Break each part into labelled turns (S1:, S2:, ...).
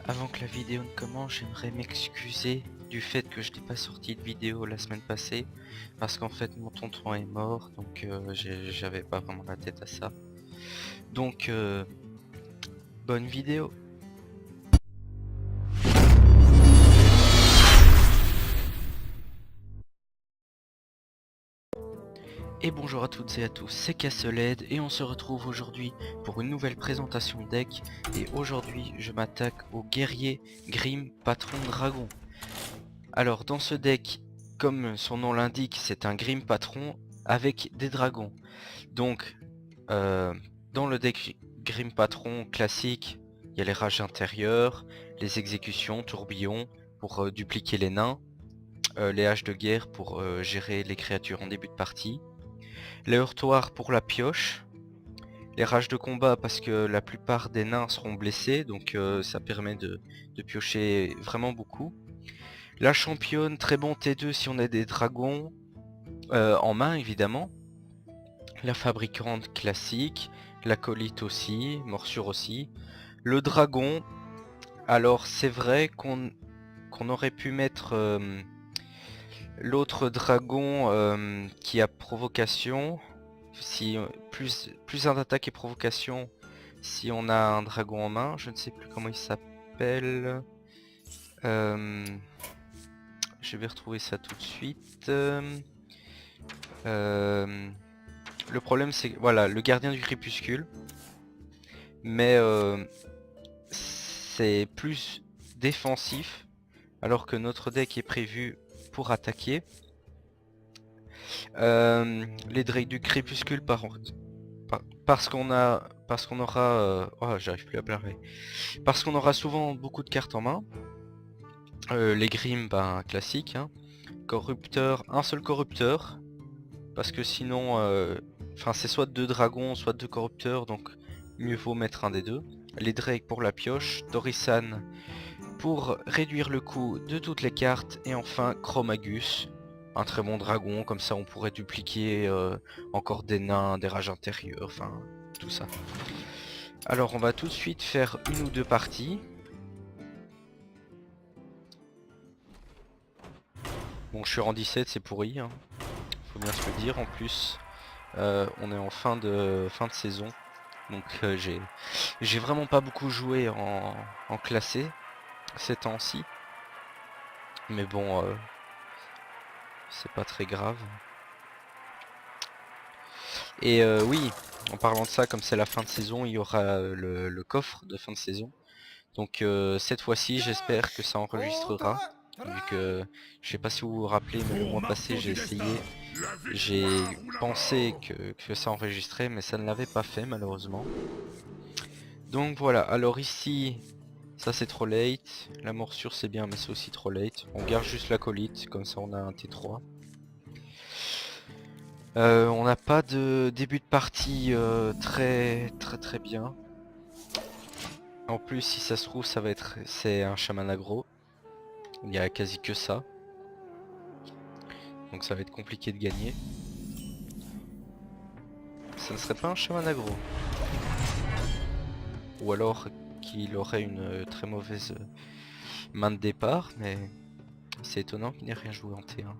S1: Avant que la vidéo ne commence, j'aimerais m'excuser du fait que je n'ai pas sorti de vidéo la semaine passée parce qu'en fait mon tonton est mort, donc j'avais pas vraiment la tête à ça. Donc bonne vidéo. Et bonjour à toutes et à tous, c'est Castled et on se retrouve aujourd'hui pour une nouvelle présentation de deck. Et aujourd'hui je m'attaque au guerrier Grim Patron Dragon. Alors dans ce deck, comme son nom l'indique, c'est un Grim Patron avec des dragons. Donc dans le deck Grim Patron classique, il y a les rages intérieures, les exécutions, tourbillons pour dupliquer les nains, les haches de guerre pour gérer les créatures en début de partie, les heurtoirs pour la pioche, les rages de combat parce que la plupart des nains seront blessés, donc ça permet de piocher vraiment beaucoup. La championne, très bon T2 si on a des dragons en main évidemment. La fabricante classique, l'acolyte aussi, morsure aussi. Le dragon, alors c'est vrai qu'on aurait pu mettre l'autre dragon qui a provocation, si plus un d'attaque et provocation si on a un dragon en main. Je ne sais plus comment il s'appelle. Je vais retrouver ça tout de suite. Le problème c'est que voilà, le gardien du crépuscule, mais c'est plus défensif alors que notre deck est prévu pour attaquer. Les Drake du crépuscule parce qu'on aura oh, j'arrive plus à parler, parce qu'on aura souvent beaucoup de cartes en main. Les Grim, ben classique, hein. Corrupteur, un seul corrupteur, parce que sinon enfin c'est soit deux dragons soit deux corrupteurs, donc mieux vaut mettre un des deux. Les Drake pour la pioche, Dorisan pour réduire le coût de toutes les cartes, et enfin Chromagus, un très bon dragon, comme ça on pourrait dupliquer encore des nains, des rages intérieures, enfin tout ça. Alors on va tout de suite faire une ou deux parties. Bon, je suis rang 17, c'est pourri, hein. Faut bien se le dire. En plus on est en fin de saison, donc j'ai vraiment pas beaucoup joué en classé ces temps-ci, mais bon c'est pas très grave. Et oui, en parlant de ça, comme c'est la fin de saison, il y aura le coffre de fin de saison. Donc cette fois-ci, j'espère que ça enregistrera. Vu que, je sais pas si vous vous rappelez, mais le mois passé j'ai essayé, j'ai pensé que ça enregistrait, mais ça ne l'avait pas fait malheureusement. Donc voilà, alors ici, ça c'est trop late. La morsure c'est bien, mais c'est aussi trop late. On garde juste l'acolyte, comme ça on a un T3. On n'a pas de début de partie très bien. En plus, si ça se trouve, c'est un chaman aggro. Il n'y a quasi que ça. Donc ça va être compliqué de gagner. Ça ne serait pas un chaman aggro. Ou alors qu'il aurait une très mauvaise main de départ, mais c'est étonnant qu'il n'ait rien joué en T1.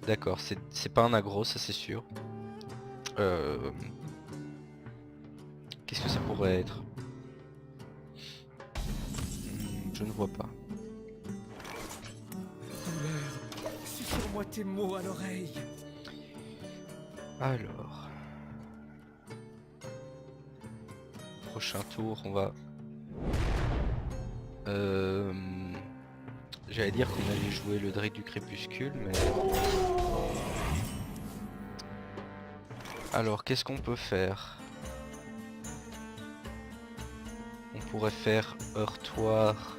S1: D'accord, c'est pas un aggro, ça c'est sûr. Qu'est-ce que ça pourrait être? Je ne vois pas.
S2: Susurre-moi tes mots à l'oreille.
S1: Alors, prochain tour, on va... J'allais dire qu'on allait jouer le Drake du crépuscule, mais... Alors, qu'est-ce qu'on peut faire? On pourrait faire heurtoir,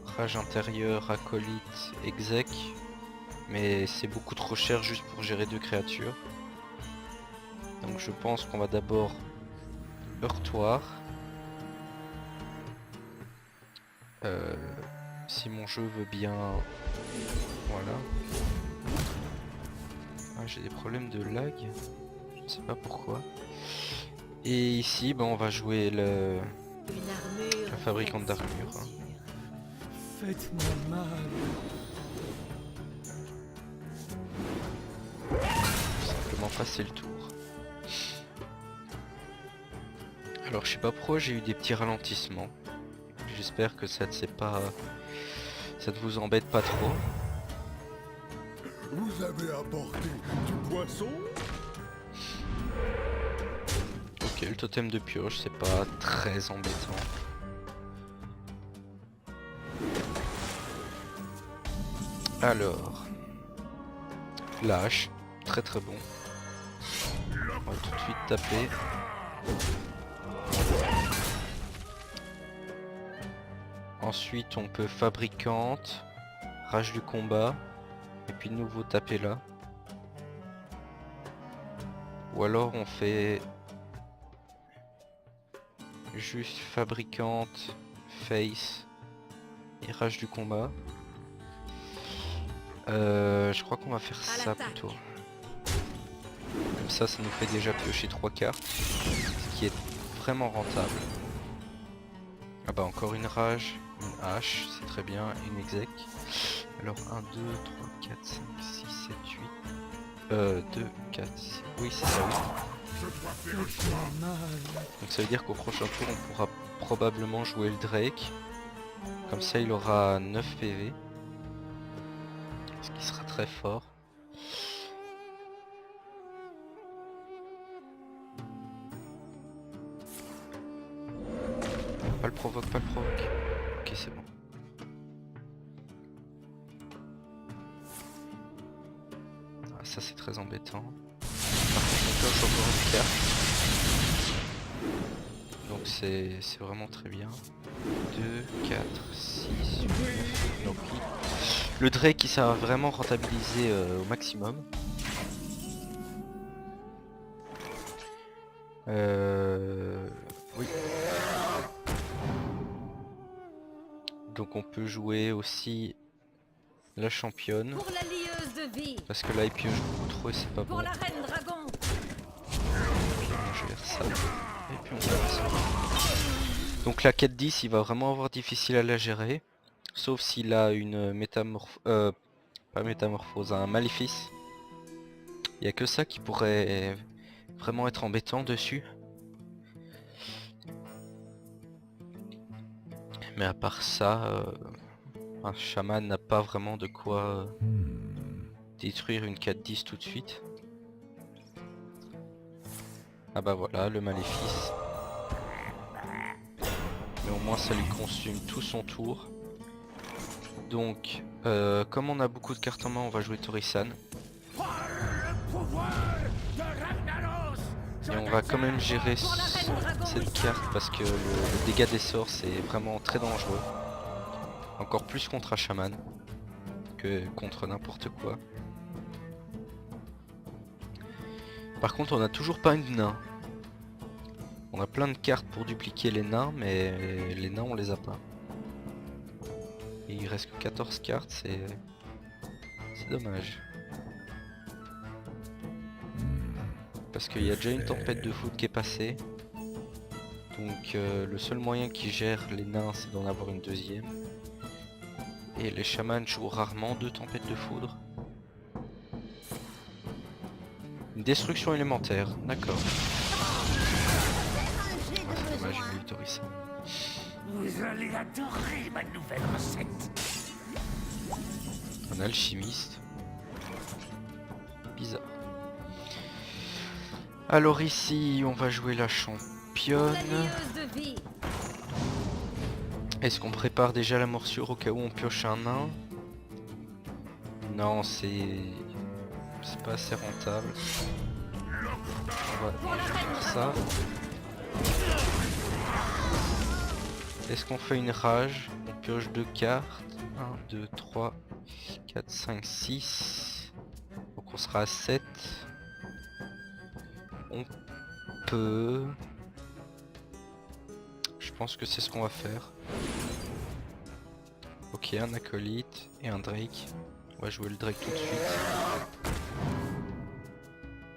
S1: rage intérieure, acolyte, exec, mais c'est beaucoup trop cher juste pour gérer deux créatures. Donc je pense qu'on va d'abord heurtoir. Si mon jeu veut bien... Voilà. Ah, j'ai des problèmes de lag, je ne sais pas pourquoi. Et ici, on va jouer
S3: Une armure.
S1: la fabricante
S3: faite
S1: d'armure.
S3: sans mesure.
S2: Faites-moi mal.
S1: Simplement passer le tour. Alors je sais pas pourquoi j'ai eu des petits ralentissements. J'espère que ça ne vous embête pas trop.
S4: Vous avez apporté du poisson?
S1: Ok, le totem de pioche, c'est pas très embêtant. Alors, lâche, très très bon. On va tout de suite taper. Ensuite on peut fabricante, rage du combat, et puis de nouveau taper là. Ou alors on fait juste fabricante, face et rage du combat. Je crois qu'on va faire ça plutôt. Comme ça nous fait déjà piocher 3 cartes, ce qui est vraiment rentable. Ah bah encore une rage, une hache, c'est très bien, une exec. Alors 1, 2, 3, 4, 5, 6, 7, 8. 2, 4, 6. Oui c'est ça, oui.
S2: Faites-moi mal.
S1: Donc ça veut dire qu'au prochain tour on pourra probablement jouer le Drake. Comme ça il aura 9 PV. Ce qui sera très fort. Pas le provoque, pas le provoque. Ok c'est bon. Ah, ça c'est très embêtant. Par contre on pioche encore une carte. Donc c'est vraiment très bien. 2, 4, 6, 8, 9. Donc oui. Le Drake qui sera vraiment rentabilisé au maximum. Oui. Donc on peut jouer aussi la championne.
S3: Pour la lieuse de vie.
S1: Parce que là il pioche beaucoup trop et c'est pas bon.
S3: Pour la reine dragon.
S1: On gère ça. Et puis on gère ça. Donc la 4-10 il va vraiment avoir difficile à la gérer. Sauf s'il a une pas métamorphose, un maléfice. Il n'y a que ça qui pourrait vraiment être embêtant dessus. Mais à part ça, un chaman n'a pas vraiment de quoi détruire une 4-10 tout de suite. Ah bah voilà, le maléfice. Mais au moins ça lui consume tout son tour. Donc, comme on a beaucoup de cartes en main, on va jouer Torisan. Et on va quand même gérer cette carte parce que le dégât des sorts c'est vraiment très dangereux. Encore plus contre un chaman que contre n'importe quoi. Par contre on n'a toujours pas une nain. On a plein de cartes pour dupliquer les nains mais les nains on les a pas. Et il reste que 14 cartes, c'est dommage. Parce qu'il y a déjà une tempête de foudre qui est passée. Donc le seul moyen qui gère les nains c'est d'en avoir une deuxième. Et les chamans jouent rarement 2 tempêtes de foudre. Une destruction élémentaire, d'accord. Ah, c'est dommage, j'ai eu ça.
S4: Vous allez adorer ma nouvelle recette.
S1: Un alchimiste. Bizarre. Alors ici, on va jouer la
S3: Pour
S1: championne.
S3: la lieuse de vie.
S1: Est-ce qu'on prépare déjà la morsure au cas où on pioche un nain? Non, c'est pas assez rentable. On va faire ça. Est-ce qu'on fait une rage? On pioche 2 cartes. 1, 2, 3, 4, 5, 6. Donc on sera à 7. On peut... Je pense que c'est ce qu'on va faire. Ok, un acolyte et un Drake. On va jouer le Drake tout de suite.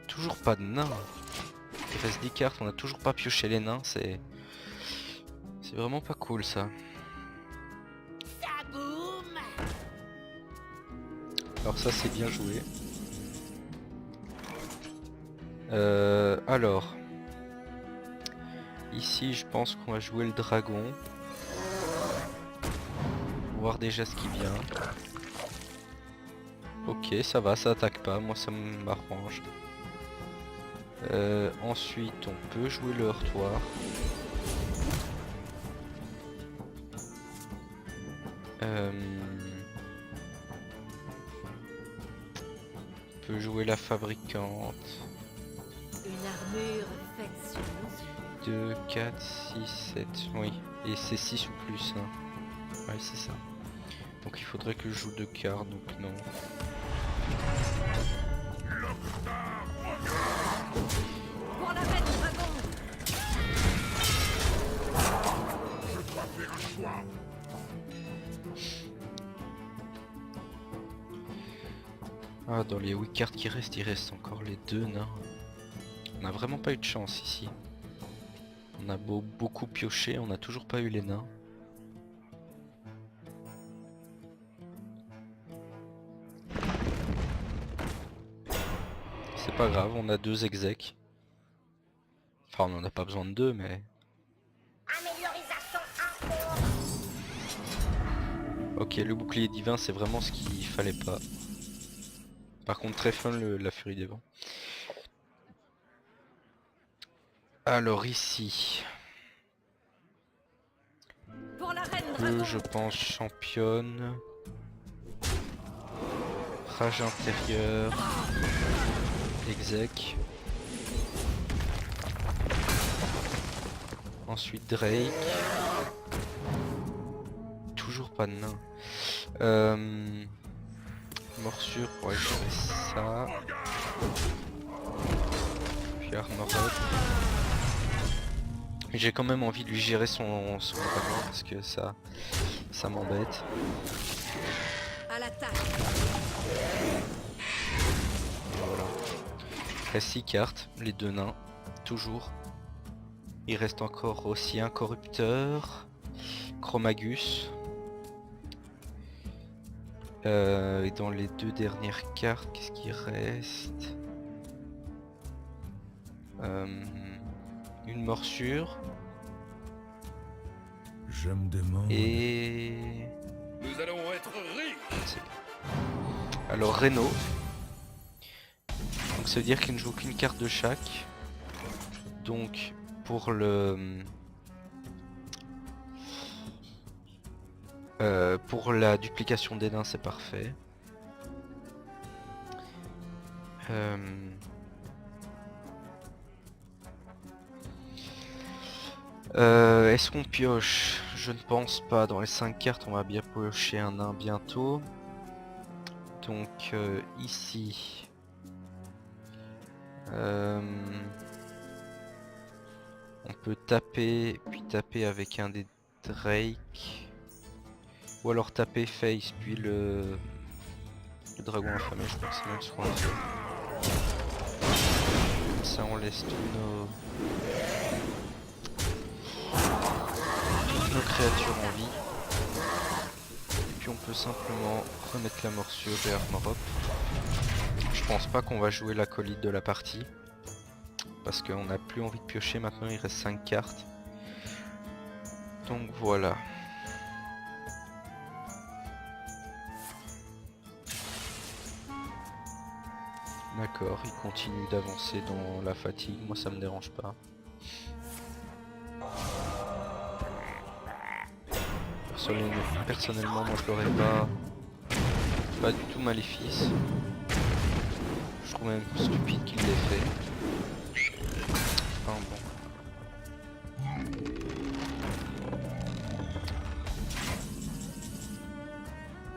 S1: Toujours pas de nain. C'est Il reste 10 cartes, on a toujours pas pioché les nains, c'est vraiment pas cool ça. Alors ça c'est bien joué. Alors ici je pense qu'on va jouer le dragon. Voir déjà ce qui vient. Ok, ça va, ça attaque pas, moi ça m'arrange. Ensuite on peut jouer le heurtoir. On peut jouer la fabricante.
S3: Une armure faite sur mesure.
S1: 2, 4, 6, 7, oui. Et c'est 6 ou plus. Hein. Ouais, c'est ça. Donc il faudrait que je joue 2 cartes, donc non.
S3: Pour la reine dragon.
S1: Ah, dans les 8 cartes qui restent, il reste encore les 2 nains. On n'a vraiment pas eu de chance ici. On a beaucoup pioché, on n'a toujours pas eu les nains. C'est pas grave, on a 2 execs. Enfin, on en a pas besoin de 2, mais... Ok, le bouclier divin, c'est vraiment ce qu'il fallait pas. Par contre, très fun la furie des vents. Alors ici...
S3: Pour la reine dragon.
S1: je pense championne. Rage intérieure. Exec. Ensuite Drake. Toujours pas de nain. Morsure pour gérer ça. Puis Armorot. J'ai quand même envie de lui gérer son dragon parce que ça m'embête.
S3: À l'attaque.
S1: Voilà. Il reste 6 cartes, les 2 nains, toujours. Il reste encore aussi un corrupteur, Chromagus. Et dans les 2 dernières cartes, qu'est-ce qui reste? Une morsure.
S2: Je me demande.
S1: Et...
S4: Nous allons être riches.
S1: je ne sais pas. Alors Reno. Donc ça veut dire qu'il ne joue qu'une carte de chaque. Donc pour le... pour la duplication des nains c'est parfait. Est-ce qu'on pioche? Je ne pense pas. Dans les 5 cartes on va bien piocher un nain bientôt. Donc ici on peut taper puis taper avec un des Drake. Ou alors taper face puis le dragon affamé, je crois que c'est même ce qu'on a fait. Comme ça on laisse tous nos créatures en vie. Et puis on peut simplement remettre la morsure et Armorop. Je pense pas qu'on va jouer l'acolyte de la partie. Parce qu'on n'a plus envie de piocher maintenant, il reste 5 cartes. Donc voilà. D'accord, il continue d'avancer dans la fatigue, moi ça me dérange pas. Personnellement moi je l'aurais pas du tout maléfice. Je trouve même stupide qu'il l'ait fait. Enfin bon.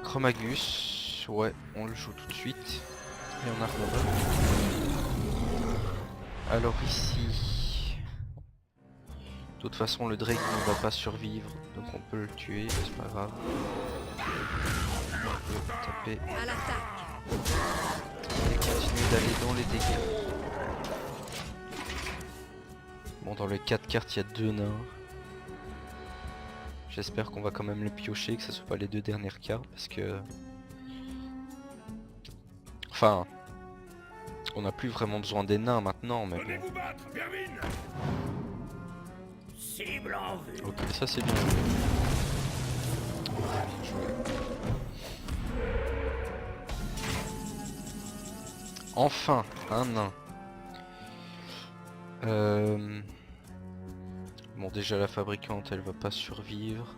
S1: Chromagus, ouais, on le joue tout de suite. Et on a Armorop. Alors ici... De toute façon le Drake ne va pas survivre, donc on peut le tuer, c'est pas grave. On peut taper
S3: À l'attaque.
S1: et continuer d'aller dans les dégâts. Bon, dans les 4 cartes, il y a 2 nains. J'espère qu'on va quand même les piocher, que ce soit pas les 2 dernières cartes, parce que... Enfin... On n'a plus vraiment besoin des nains maintenant, mais bon.
S4: Vous battre, Vermine. Cible en vue.
S1: Ok, ça c'est bien joué. Bien joué. Enfin, un nain. Bon, déjà la fabricante, elle va pas survivre.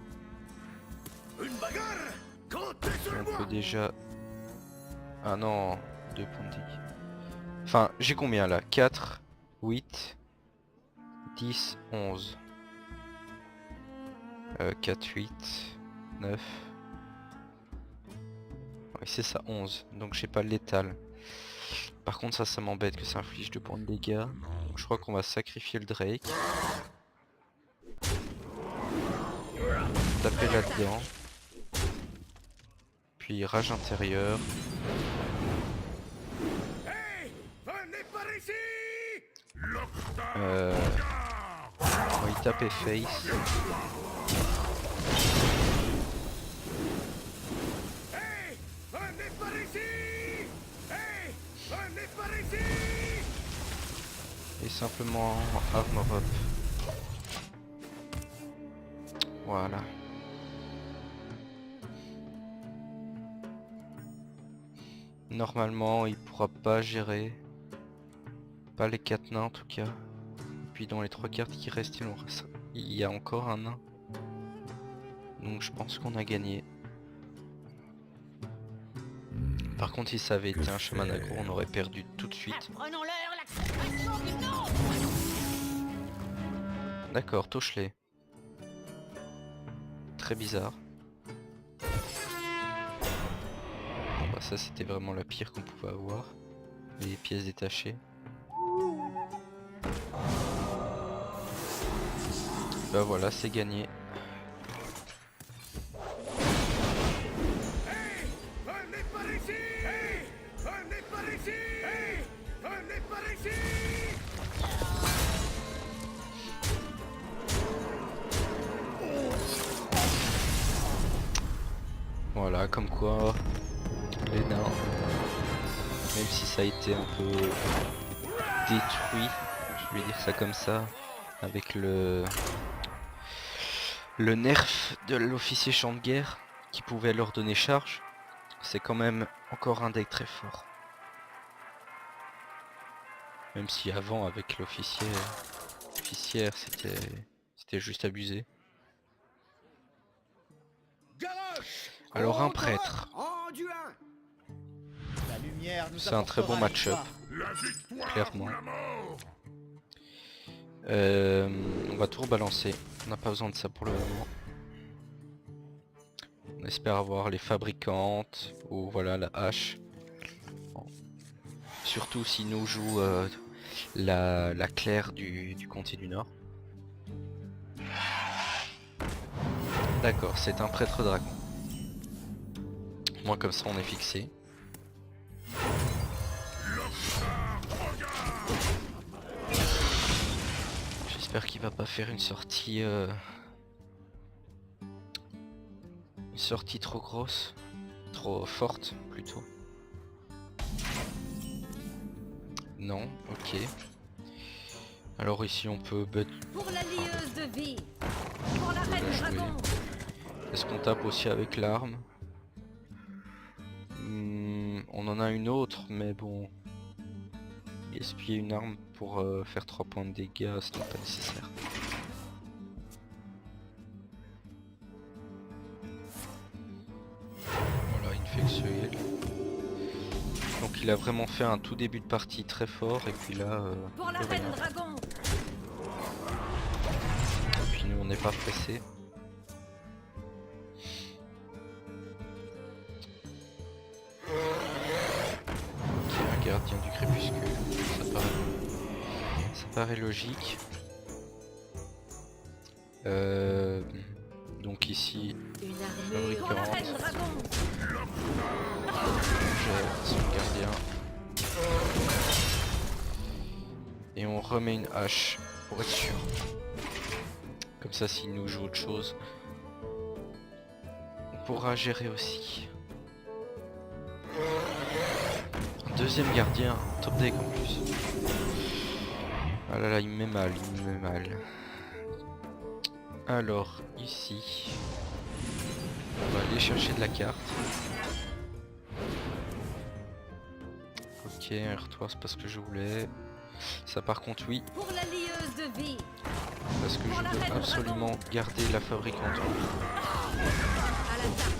S4: Une bagarre. Comptez sur
S1: On
S4: moi.
S1: peut déjà... Ah non, 2 points de dégâts. Enfin, j'ai combien là? 4, 8, 10, 11. 4, 8, 9. Oui, c'est ça, 11. Donc j'ai pas le létal. Par contre, ça m'embête que ça inflige 2 points de dégâts. Donc, je crois qu'on va sacrifier le Drake. Taper là-dedans. Puis rage intérieure.
S4: Hey, venez par ici.
S1: On va y taper face.
S4: Hey, venez par ici. Hey, venez par ici.
S1: Et simplement armor up. Voilà. Normalement, il pourra pas gérer. Pas les 4 nains en tout cas. Et puis dans les 3 cartes qui restent, il y a encore un nain. Donc je pense qu'on a gagné. Par contre, si ça avait été un chaman aggro, on aurait perdu tout de suite.
S3: Prenons-leur l'accélération du nom.
S1: D'accord, Tochelet. Très bizarre. Bon, bah ça c'était vraiment la pire qu'on pouvait avoir. Les pièces détachées. Bah voilà, c'est gagné.
S4: Hey, venez par ici. Hey, venez par ici. Hey, venez par ici.
S1: Voilà, comme quoi les nains, même si ça a été un peu détruit, je vais dire ça comme ça, avec le nerf de l'officier champ de guerre qui pouvait leur donner charge, c'est quand même encore un deck très fort. Même si avant avec l'officier officière c'était juste abusé.
S2: Galoche.
S1: Alors un prêtre,
S2: Rendu un. La lumière nous
S1: c'est un très bon
S2: apportera
S1: match-up,
S4: La victoire
S1: clairement.
S4: ou la mort.
S1: On va tout rebalancer, on n'a pas besoin de ça pour le moment. On espère avoir les fabricantes, ou voilà la hache. Bon. Surtout si nous joue la claire du comté du Nord. D'accord, c'est un prêtre dragon. Moi comme ça on est fixé. J'espère qu'il va pas faire une sortie trop grosse, trop forte plutôt. Non, ok. Alors ici on peut
S3: Pour la lieuse de vie. Pour la reine
S1: jouer.
S3: dragon.
S1: Est-ce qu'on tape aussi avec l'arme? On en a une autre, mais bon. Gaspiller une arme pour faire 3 points de dégâts, ce n'est pas nécessaire. Voilà, Infexuel. Donc il a vraiment fait un tout début de partie très fort, et puis là...
S3: Pour la
S1: plus
S3: reine
S1: rien.
S3: dragon.
S1: Et puis nous on n'est pas pressé. Un gardien du crépuscule, ça paraît logique. Donc ici,
S3: Une armée. Pour la
S1: fabricante,
S3: reine dragon.
S1: j'ai son gardien. Et on remet une hache pour être sûr. Comme ça, s'il nous joue autre chose, on pourra gérer aussi. Deuxième gardien, top deck en plus. Ah là là, il me met mal, il me met mal. Alors, ici, on va aller chercher de la carte. Ok, un R3, c'est pas ce que je voulais. Ça par contre, oui,
S3: Pour la lieuse de vie.
S1: parce que je veux absolument garder la fabricante en vie.
S3: À l'attaque.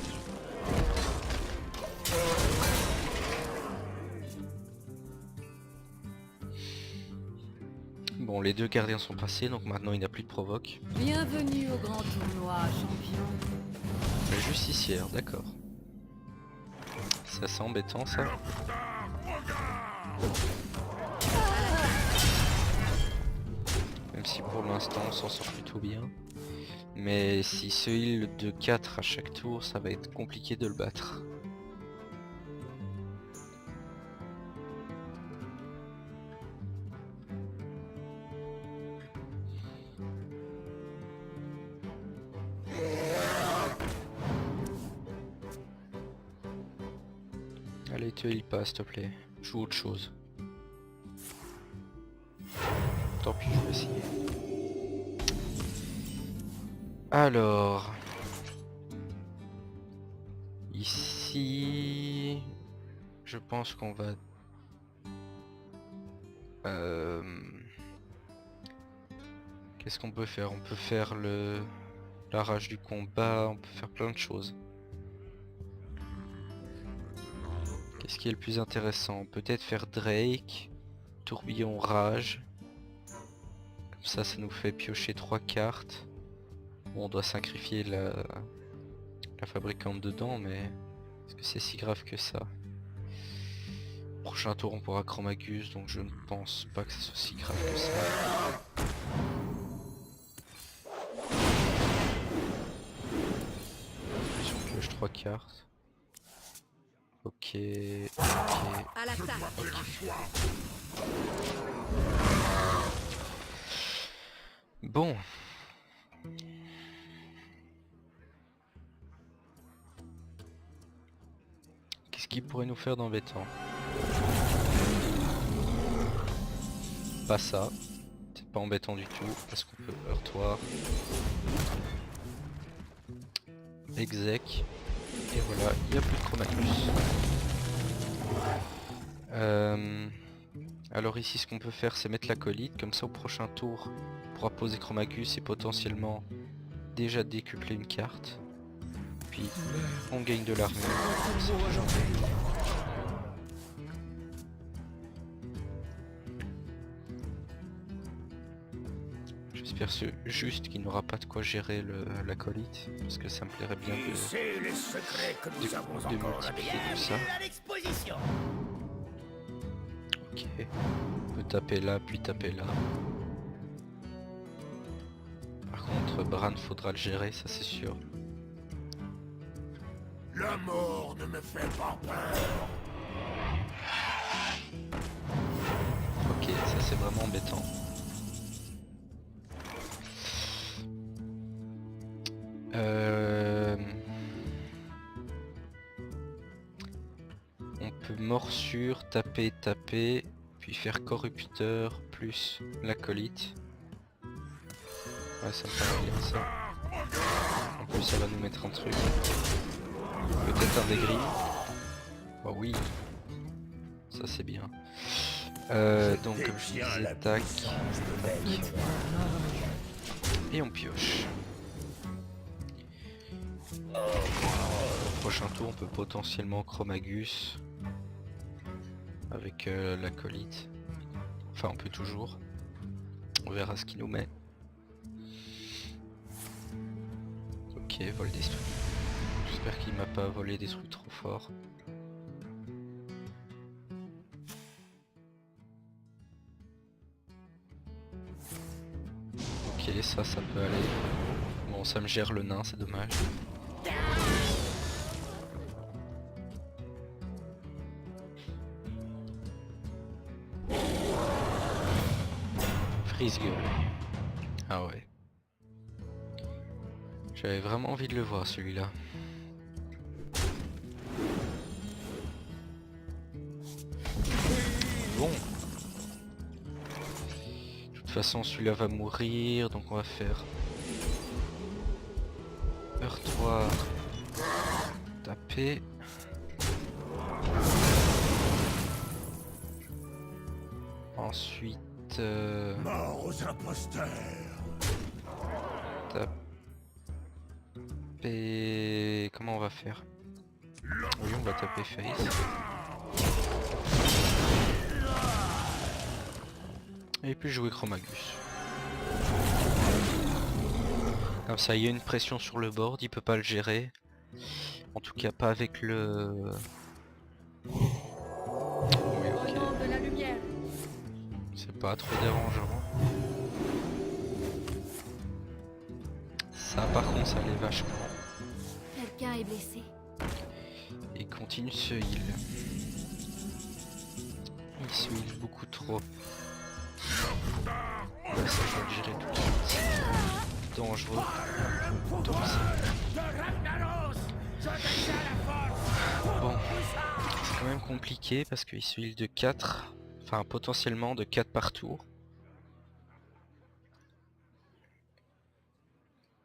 S1: Bon, les deux gardiens sont passés, donc maintenant il n'y a plus de provoque.
S3: Bienvenue au grand tournoi, champion.
S1: Le justicière, d'accord. Ça c'est embêtant ça. Même si pour l'instant on s'en sort plutôt bien. Mais si ce heal de 4 à chaque tour, ça va être compliqué de le battre. Allez, te heal pas s'il te plaît. Joue autre chose. Tant pis, je vais essayer. Alors... Ici... Je pense qu'on va... Qu'est-ce qu'on peut faire? On peut faire la rage du combat, on peut faire plein de choses. Qu'est-ce qui est le plus intéressant? Peut-être faire Drake, tourbillon rage. Comme ça nous fait piocher 3 cartes. Bon, on doit sacrifier la fabricante dedans, mais est-ce que c'est si grave que ça? Prochain tour on pourra Chromagus, donc je ne pense pas que ce soit si grave que ça. Si on pioche 3 cartes. Ok.
S3: À l'attaque.
S1: Bon. Qu'est-ce qu'il pourrait nous faire d'embêtant? Pas ça. C'est pas embêtant du tout parce qu'on peut heurtoir. Exec. Et voilà, il n'y a plus de Chromagus. Alors ici ce qu'on peut faire c'est mettre l'acolyte, comme ça au prochain tour on pourra poser Chromagus et potentiellement déjà décupler une carte. Puis on gagne de l'armure. J'espère juste qu'il n'aura pas de quoi gérer l'acolyte, parce que ça me plairait bien
S4: C'est les secrets que nous avons encore
S1: multiplier
S4: bien
S1: tout ça.
S4: à l'exposition.
S1: Ok, on peut taper là, puis taper là. Par contre, Bran faudra le gérer, ça c'est sûr.
S4: La mort ne me fait pas peur.
S1: Ok, ça c'est vraiment embêtant. On peut morsure, taper, taper, puis faire corrupteur plus l'acolyte. Ouais, ça me paraît bien ça. En plus ça va nous mettre un truc. Peut-être un dégris. Oh oui. Ça c'est bien. Donc comme je disais, tac. Et on pioche. Au prochain tour on peut potentiellement Chromagus avec l'acolyte. Enfin on peut toujours. On verra ce qu'il nous met. Ok, vol destruit. J'espère qu'il m'a pas volé des trucs trop forts. Ok, ça peut aller. Bon, ça me gère le nain, c'est dommage. brise-gueule. Ah ouais. J'avais vraiment envie de le voir celui-là. Bon. De toute façon celui-là va mourir, donc on va faire heurtoir, taper. Ensuite
S4: Mort aux imposteurs.
S1: taper... Comment on va faire? Oui, on va taper face. Et puis jouer Chromagus. Comme ça, il y a une pression sur le board, il peut pas le gérer. En tout cas, pas avec le... Oui, ok.
S3: Au nom de la lumière.
S1: C'est pas trop dérangeant. Ça, par contre, ça l'est vachement.
S3: Quelqu'un est blessé.
S1: Et continue de se heal. Il se heal beaucoup trop. Là, ça, je vais le gérer tout de suite. Dangereux. Donc, bon, c'est quand même compliqué parce qu'il se heal de 4. Enfin, potentiellement de 4 par tour.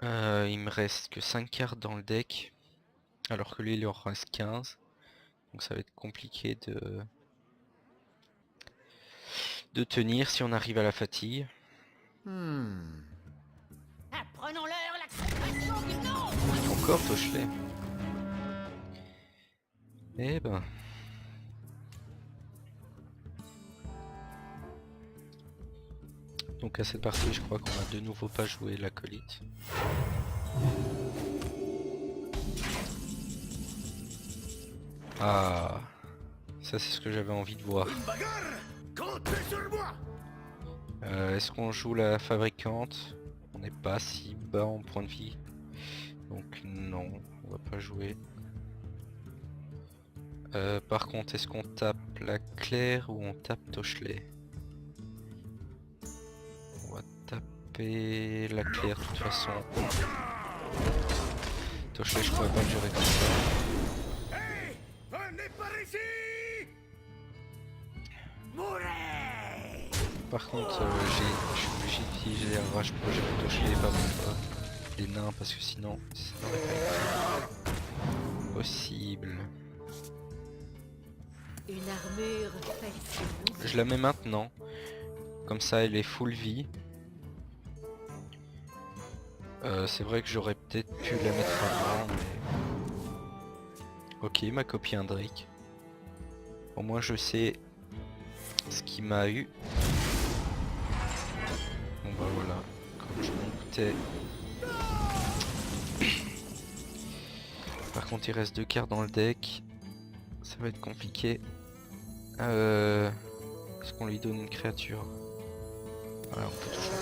S1: Il me reste que 5 cartes dans le deck. Alors que lui, il en reste 15. Donc ça va être compliqué de tenir si on arrive à la fatigue.
S3: Apprenons-leur la compréhension du nom.
S1: Encore Tochelet. Eh ben. Donc à cette partie, je crois qu'on a de nouveau pas joué l'acolyte. Ah, ça c'est ce que j'avais envie de voir.
S4: Une bagarre. Comptez sur moi.
S1: Est-ce qu'on joue la fabricante? On n'est pas si bas en point de vie. Donc non, on va pas jouer. Par contre, est-ce qu'on tape la Claire ou on tape Tochelet? On va taper la Claire de toute façon. Tochelet, je pourrais pas le gérer comme ça.
S4: Hey, venez par ici. Mourez.
S1: Par contre, je suis obligé d'utiliser un rage pour gérer Tochelet, pas pour les nains, parce que sinon, ça n'aurait pas été possible.
S3: Une armure faite.
S1: Je la mets maintenant. Comme ça, elle est full vie. C'est vrai que j'aurais peut-être pu la mettre avant, mais... Ok, ma copie un Drake. Au moins je sais ce qui m'a eu. Bon bah voilà, comme je m'en doutais. Par contre il reste 2 cartes dans le deck. Ça va être compliqué. Est-ce qu'on lui donne une créature? Voilà, on peut toujours...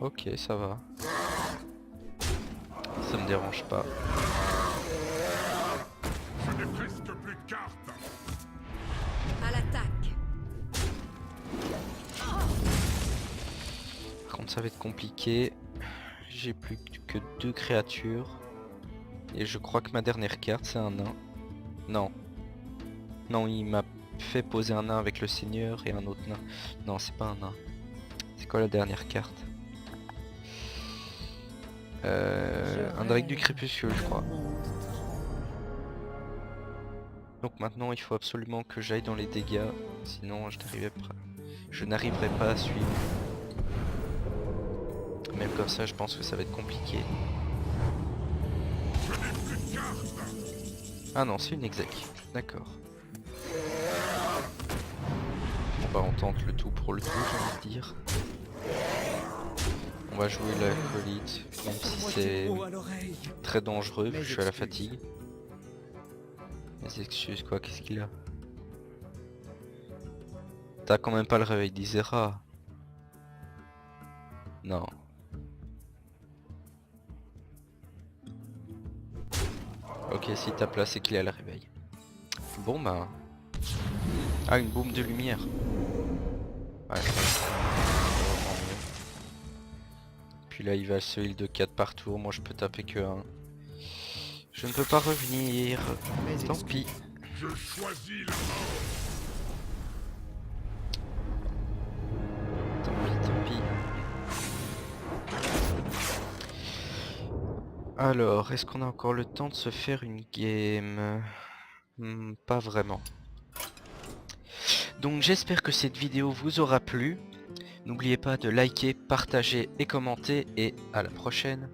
S1: Ok, ça va. Ça me dérange pas.
S4: Je n'ai presque plus de cartes.
S3: À l'attaque.
S1: Par contre ça va être compliqué. J'ai plus que 2 créatures. Et je crois que ma dernière carte c'est un nain. Non. Non, il m'a fait poser un nain avec le seigneur et un autre nain. Non, c'est pas un nain. C'est quoi la dernière carte? Un Drake du crépuscule, je crois. Donc maintenant il faut absolument que j'aille dans les dégâts, sinon je n'arriverai pas à suivre. Même comme ça je pense que ça va être compliqué. Ah non, c'est une exec, d'accord. Bon bah on tente le tout pour le tout, j'ai envie de dire. On va jouer l'acolyte, même si c'est très dangereux, vu que je suis à la fatigue. Les excuses quoi, qu'est-ce qu'il a? T'as quand même pas le réveil d'Isera? Non. Ok, si t'as placé qu'il a le réveil. Bon bah... Ah, une bombe de lumière. Ouais. Vraiment mieux. Puis là, il va se heal de 4 par tour. Moi, je peux taper que 1. Je ne peux pas revenir. Tant pis.
S4: Je choisis la mort.
S1: Tant pis, tant pis. Alors, est-ce qu'on a encore le temps de se faire une game? Pas vraiment. Donc j'espère que cette vidéo vous aura plu. N'oubliez pas de liker, partager et commenter et à la prochaine.